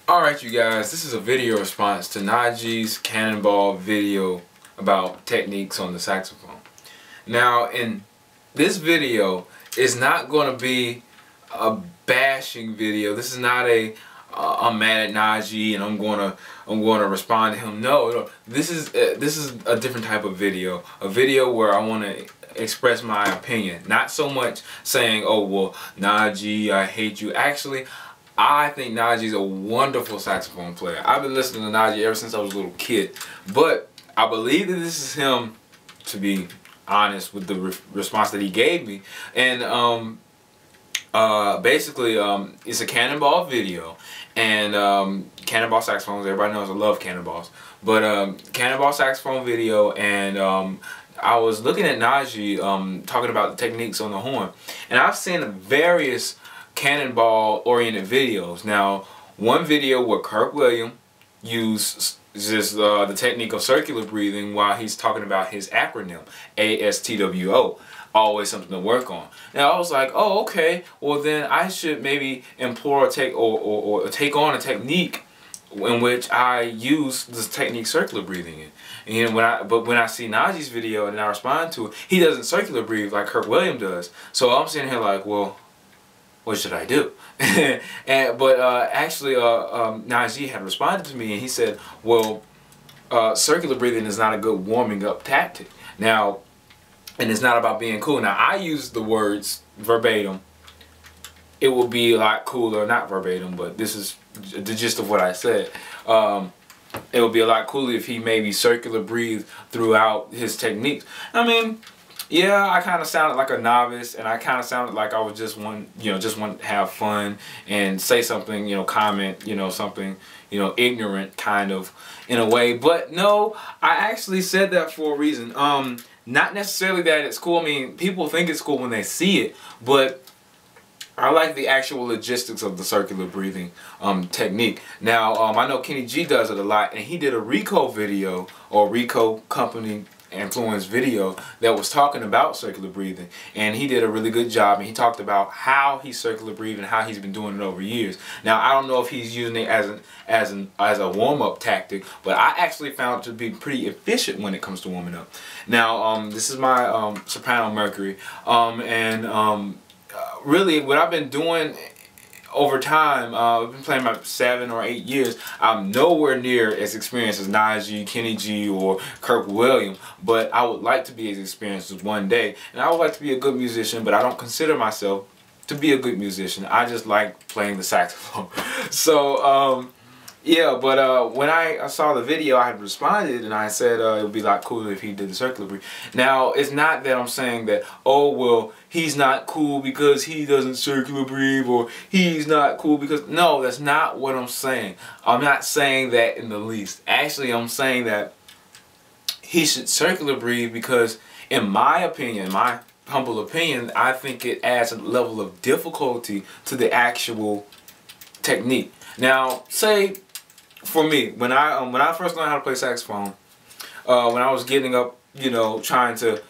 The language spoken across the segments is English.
Alright you guys, this is a video response to Najee's Cannonball video about techniques on the saxophone. Now in this video, it's not going to be a bashing video. This is not a I'm mad at Najee and I'm going to respond to him. No, this is a different type of video. A video where I want to express my opinion. Not so much saying, oh well, Najee, I hate you. Actually, I think Najee's a wonderful saxophone player. I've been listening to Najee ever since I was a little kid. But I believe that this is him, to be honest with the response that he gave me. And basically, it's a Cannonball video. And Cannonball saxophones, everybody knows I love Cannonballs. But Cannonball saxophone video, and I was looking at Najee talking about the techniques on the horn. And I've seen various Cannonball oriented videos. Now, one video where Kirk Williams used just the technique of circular breathing while he's talking about his acronym ASTWO, always something to work on. Now I was like, oh okay, well then I should maybe implore or take on a technique in which I use this technique circular breathing in. And when I see Najee's video and I respond to it, he doesn't circular breathe like Kirk Williams does. So I'm sitting here like, well, what should I do? But actually, Najee had responded to me and he said, well, circular breathing is not a good warming up tactic. Now, and it's not about being cool. Now, I use the words verbatim. It will be a lot cooler, not verbatim, but this is the gist of what I said. It would be a lot cooler if he maybe circular breathed throughout his techniques. I mean, yeah, I kind of sounded like a novice, and I kind of sounded like I was just want to have fun and say something, comment, something, ignorant kind of in a way. But no, I actually said that for a reason. Not necessarily that it's cool. I mean, people think it's cool when they see it, but I like the actual logistics of the circular breathing technique. Now, I know Kenny G does it a lot, and he did a Rico video, or Rico company influenced video, that was talking about circular breathing, and he did a really good job, and he talked about how he circular breathed and how he's been doing it over years. Now I don't know if he's using it as a warm-up tactic, but I actually found it to be pretty efficient when it comes to warming up. Now this is my soprano Mercury, really what I've been doing over time, I've been playing about 7 or 8 years. I'm nowhere near as experienced as Najee, Kenny G, or Kirk Williams, but I would like to be as experienced as one day. And I would like to be a good musician, but I don't consider myself to be a good musician. I just like playing the saxophone. So, yeah, but when I saw the video, I had responded and I said it would be a lot cooler if he did the circular breathing. Now, it's not that I'm saying that, oh, well, he's not cool because he doesn't circular breathe, or he's not cool because... No, that's not what I'm saying. I'm not saying that in the least. Actually, I'm saying that he should circular breathe because, in my opinion, my humble opinion, I think it adds a level of difficulty to the actual technique. Now, say... for me, when I first learned how to play saxophone, when I was getting up, trying to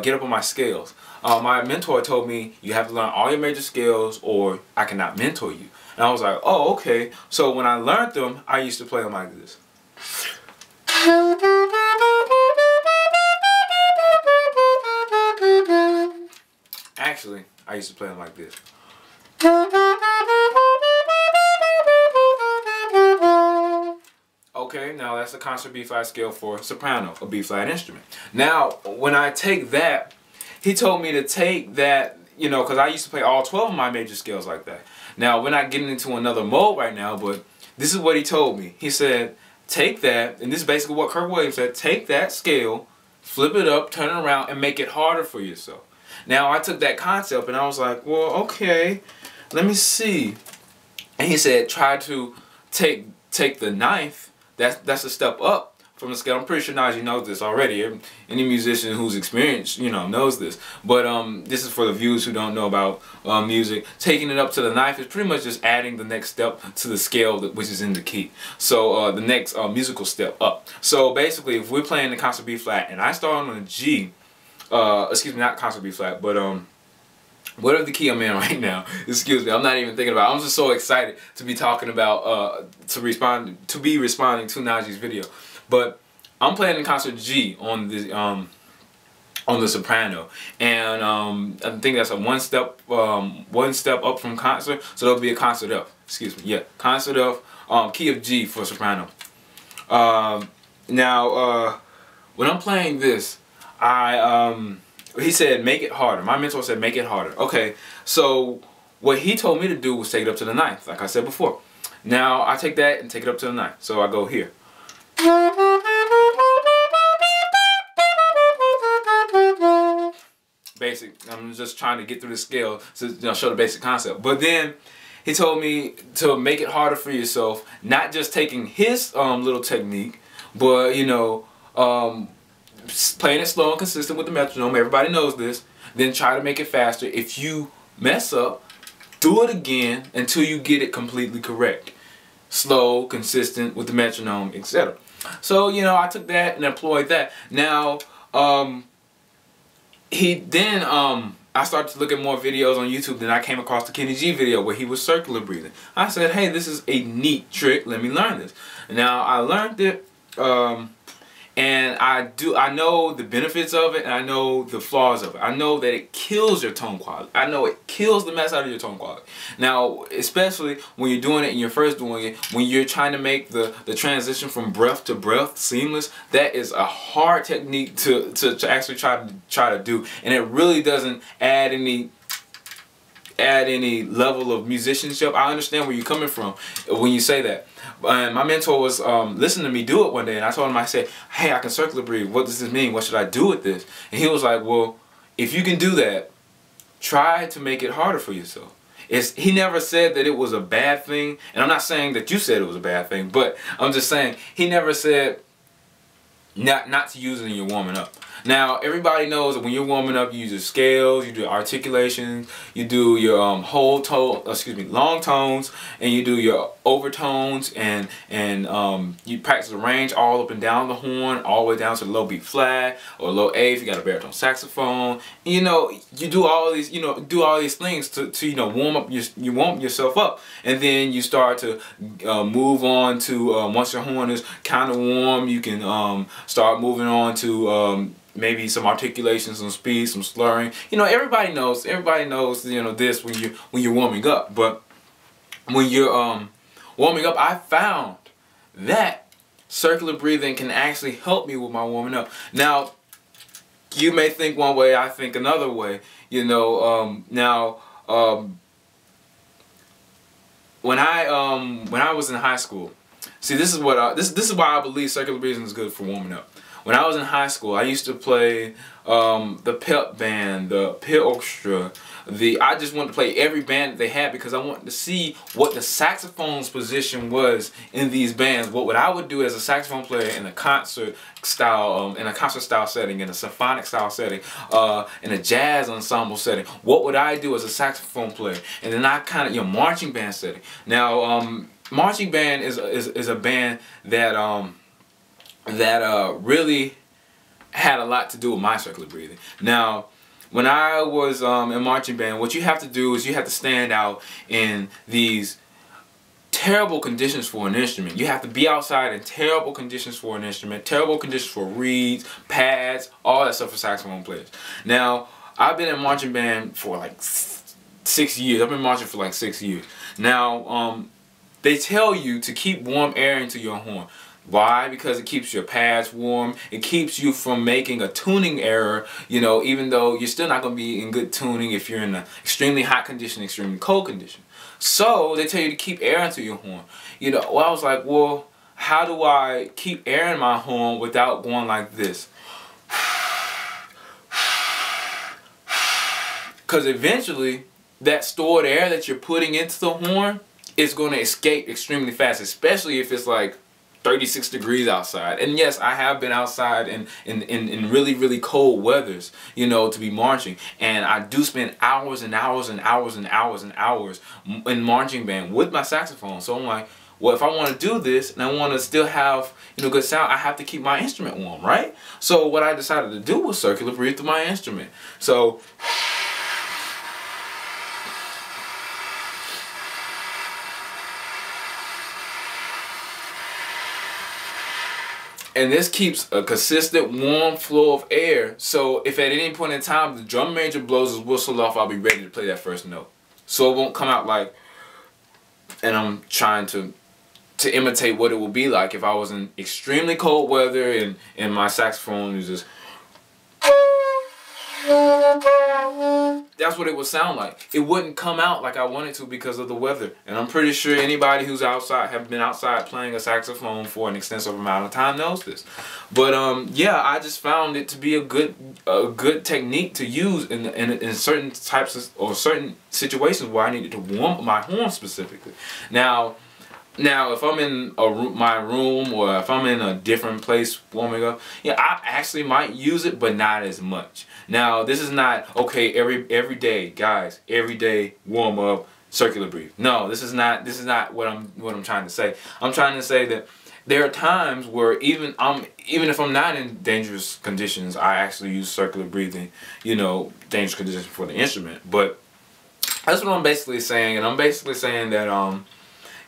get up on my scales, my mentor told me, you have to learn all your major scales or I cannot mentor you. And I was like, oh, okay. So when I learned them, I used to play them like this. Actually, I used to play them like this. Okay, now that's a concert B-flat scale for soprano, a B-flat instrument. Now, when I take that, he told me to take that, because I used to play all 12 of my major scales like that. Now, we're not getting into another mode right now, but this is what he told me. He said, take that, and this is basically what Kirk Williams said, take that scale, flip it up, turn it around, and make it harder for yourself. Now, I took that concept, and I was like, well, okay, let me see. And he said, try to take the ninth. That's a step up from the scale. I'm pretty sure Najee knows this already. Any musician who's experienced, knows this. But this is for the viewers who don't know about music. Taking it up to the ninth is pretty much just adding the next step to the scale which is in the key. So the next musical step up. So basically, if we're playing the concert B flat and I start on a G, excuse me, not concert B flat, but whatever the key I'm in right now, excuse me, I'm not even thinking about it. I'm just so excited to be talking about, to be responding to Najee's video. But I'm playing in concert G on the soprano, and I think that's a one step up from concert, so there'll be a concert F. Excuse me, yeah, concert F, key of G for soprano. Now, when I'm playing this, he said make it harder. My mentor said make it harder. Okay, so what he told me to do was take it up to the ninth, like I said before. Now I take that and take it up to the ninth. So I go here. Basic. I'm just trying to get through the scale to show the basic concept. But then he told me to make it harder for yourself, not just taking his little technique, but playing it slow and consistent with the metronome. Everybody knows this. Then try to make it faster. If you mess up, do it again until you get it completely correct. Slow, consistent with the metronome, etc. So I took that and employed that. Now I started to look at more videos on YouTube. Then I came across the Kenny G video where he was circular breathing. I said, hey, this is a neat trick. Let me learn this. Now I learned it, and I know the benefits of it, and I know the flaws of it. I know that it kills your tone quality. I know it kills the mess out of your tone quality. Now, especially when you're doing it and you're first doing it, when you're trying to make the transition from breath to breath seamless, that is a hard technique to actually try to do, and it really doesn't add any level of musicianship. I understand where you're coming from when you say that. And my mentor was listening to me do it one day, and I told him, I said, hey, I can circular breathe. What does this mean? What should I do with this? And he was like, well, if you can do that, try to make it harder for yourself. He never said that it was a bad thing, and I'm not saying that you said it was a bad thing, but I'm just saying he never said not to use it when you're warming up. Now, everybody knows that when you're warming up, you use your scales, you do articulations, you do your long tones, and you do your overtones, and you practice the range all up and down the horn, all the way down to the low B flat or low A if you got a baritone saxophone. You do all these, things to warm yourself up, and then you start to move on to once your horn is kind of warm, you can start moving on to maybe some articulation, some speed, some slurring. Everybody knows this when you're warming up. But when you're warming up, I found that circular breathing can actually help me with my warming up. Now, you may think one way, I think another way. When I was in high school, see, this is why I believe circular breathing is good for warming up. When I was in high school, I used to play the pep band, the pit orchestra. I just wanted to play every band that they had because I wanted to see what the saxophone's position was in these bands. What I would do as a saxophone player in a concert style, setting, in a symphonic style setting, in a jazz ensemble setting. What would I do as a saxophone player? And then I kind of, marching band setting. Now, marching band is a band that really had a lot to do with my circular breathing. Now, when I was in marching band, what you have to do is you have to stand out in these terrible conditions for an instrument. You have to be outside in terrible conditions for an instrument, terrible conditions for reeds, pads, all that stuff for saxophone players. Now, I've been in marching band for like 6 years. I've been marching for like 6 years. Now, they tell you to keep warm air into your horn. Why? Because it keeps your pads warm. It keeps you from making a tuning error, even though you're still not going to be in good tuning if you're in an extremely hot condition, extremely cold condition. So they tell you to keep air into your horn. Well, I was like, well, how do I keep air in my horn without going like this? Because eventually, that stored air that you're putting into the horn is going to escape extremely fast, especially if it's like 36 degrees outside. And yes, I have been outside in really, really cold weathers, to be marching. And I do spend hours and hours and hours and hours and hours in marching band with my saxophone. So I'm like, well, if I want to do this and I want to still have, good sound, I have to keep my instrument warm, right? So what I decided to do was circular breathe through my instrument. So And this keeps a consistent warm flow of air. So if at any point in time the drum major blows his whistle off, I'll be ready to play that first note. So it won't come out like, and I'm trying to imitate what it would be like if I was in extremely cold weather and my saxophone is just, that's what it would sound like. It wouldn't come out like I wanted to because of the weather. And I'm pretty sure anybody who's outside, have been outside playing a saxophone for an extensive amount of time knows this. But yeah, I just found it to be a good technique to use in certain types of, or certain situations where I needed to warm my horn specifically. Now if I'm in my room, or if I'm in a different place warming up, yeah, I actually might use it, but not as much. Now, this is not, okay, every day, guys, every day warm up, circular breathe. No, this is not what I'm trying to say. I'm trying to say that there are times where even if I'm not in dangerous conditions, I actually use circular breathing, you know, dangerous conditions for the instrument. But that's what I'm basically saying, and I'm basically saying that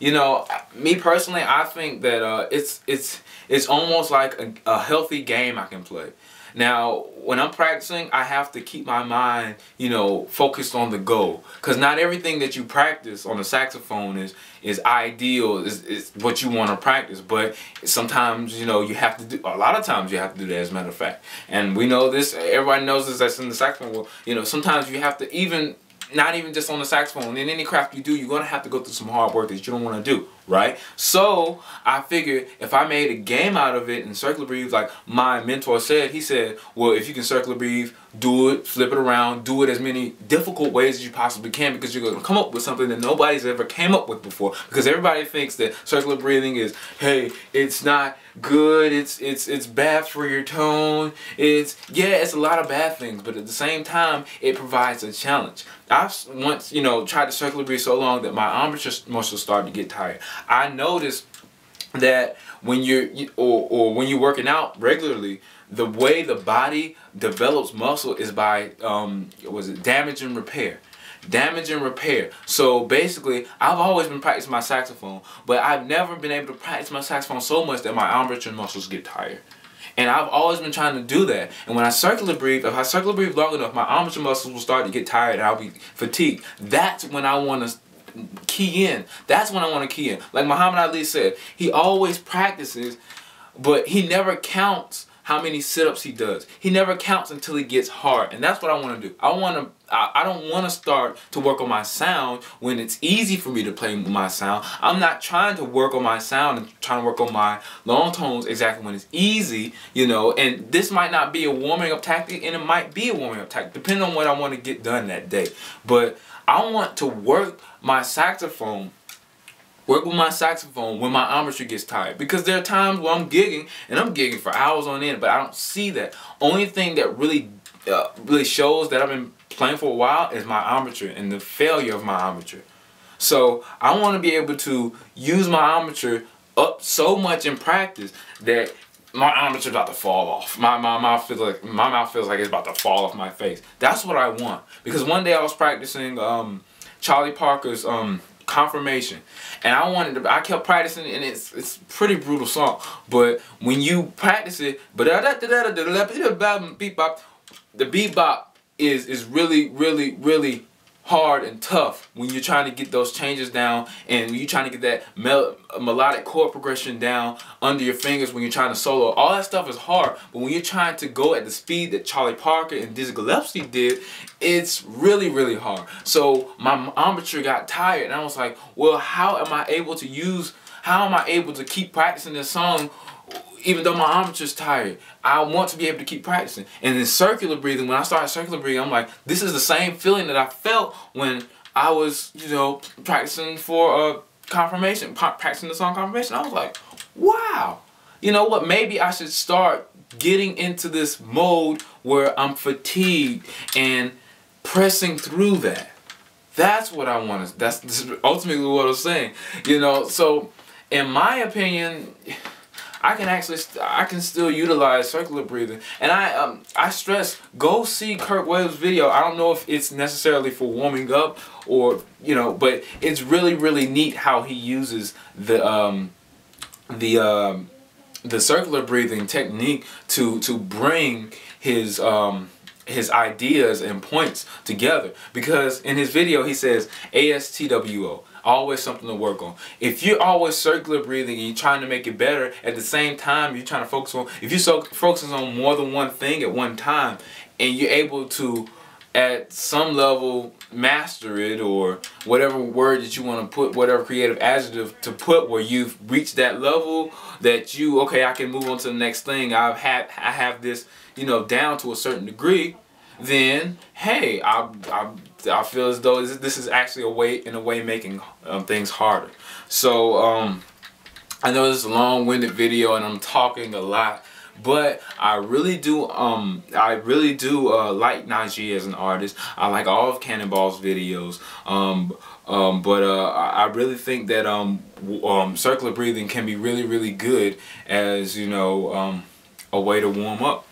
you know, me personally, I think that it's almost like a healthy game I can play. Now, when I'm practicing, I have to keep my mind, you know, focused on the goal, because not everything that you practice on the saxophone is ideal, is what you want to practice. But sometimes, you know, you have to do, a lot of times you have to do that, as a matter of fact. And we know this, everybody knows this that's in the saxophone world. You know, sometimes you have to not even just on the saxophone, in any craft you do, you're going to have to go through some hard work that you don't want to do, right? So I figured if I made a game out of it and circular breathe, like my mentor said, he said, well, if you can circular breathe, do it, flip it around, do it as many difficult ways as you possibly can, because you're going to come up with something that nobody's ever came up with before. Because everybody thinks that circular breathing is, hey, it's not good, it's bad for your tone, it's a lot of bad things, but at the same time it provides a challenge. I've once, you know, tried to circular breathe so long that my embouchure muscles started to get tired. I noticed that when when you're working out regularly, the way the body develops muscle is by damage and repair. Damage and repair. So basically, I've always been practicing my saxophone, but I've never been able to practice my saxophone so much that my embouchure muscles get tired. And I've always been trying to do that. And when I circular breathe, if I circular breathe long enough, my embouchure muscles will start to get tired and I'll be fatigued. That's when I want to key in. That's when I want to key in. Like Muhammad Ali said, he always practices, but he never counts how many sit-ups he does. He never counts until he gets hard. And that's what I want to do. I don't want to start to work on my sound when it's easy for me to play my sound. I'm not trying to work on my sound and trying to work on my long tones exactly when it's easy, you know. And this might not be a warming up tactic, and it might be a warming up tactic, depending on what I want to get done that day. But I want to work my saxophone, work with my saxophone when my embouchure gets tired. Because there are times where I'm gigging, and I'm gigging for hours on end, but I don't see that. Only thing that really shows that I've been playing for a while is my embouchure and the failure of my embouchure. So I want to be able to use my embouchure up so much in practice that my embouchure's about to fall off. My mouth feels like it's about to fall off my face. That's what I want. Because one day I was practicing Charlie Parker's Confirmation, and I kept practicing, and it's a pretty brutal song. But when you practice it, the bebop is really hard and tough when you're trying to get those changes down, and you're trying to get that melodic chord progression down under your fingers when you're trying to solo. All that stuff is hard, but when you're trying to go at the speed that Charlie Parker and Dizzy Gillespie did, it's really hard. So my embouchure got tired, and I was like, well, how am I able to keep practicing this song even though my emboutsure's tired? I want to be able to keep practicing. And then circular breathing, when I started circular breathing, I'm like, this is the same feeling that I felt when I was, you know, practicing for Confirmation, practicing the song Confirmation. I was like, wow, you know what, maybe I should start getting into this mode where I'm fatigued and pressing through that. That's what I want to, that's ultimately what I was saying, you know. So in my opinion, I can still utilize circular breathing, and I stress, go see Kurt Williams' video. I don't know if it's necessarily for warming up or, you know, but it's really neat how he uses the the circular breathing technique to bring his ideas and points together, because in his video he says ASTWO, always something to work on. If you're always circular breathing and you're trying to make it better, at the same time you're trying to focus on, if you're so focusing on more than one thing at one time, and you're able to at some level master it, or whatever word that you want to put, whatever creative adjective to put, where you've reached that level that you, okay, I can move on to the next thing, I have this, you know, down to a certain degree, then hey, I feel as though this is actually a way making things harder. So I know this is a long-winded video and I'm talking a lot, but I really do like Najee as an artist. I like all of Cannonball's videos. But I really think that circular breathing can be really good as, you know, a way to warm up.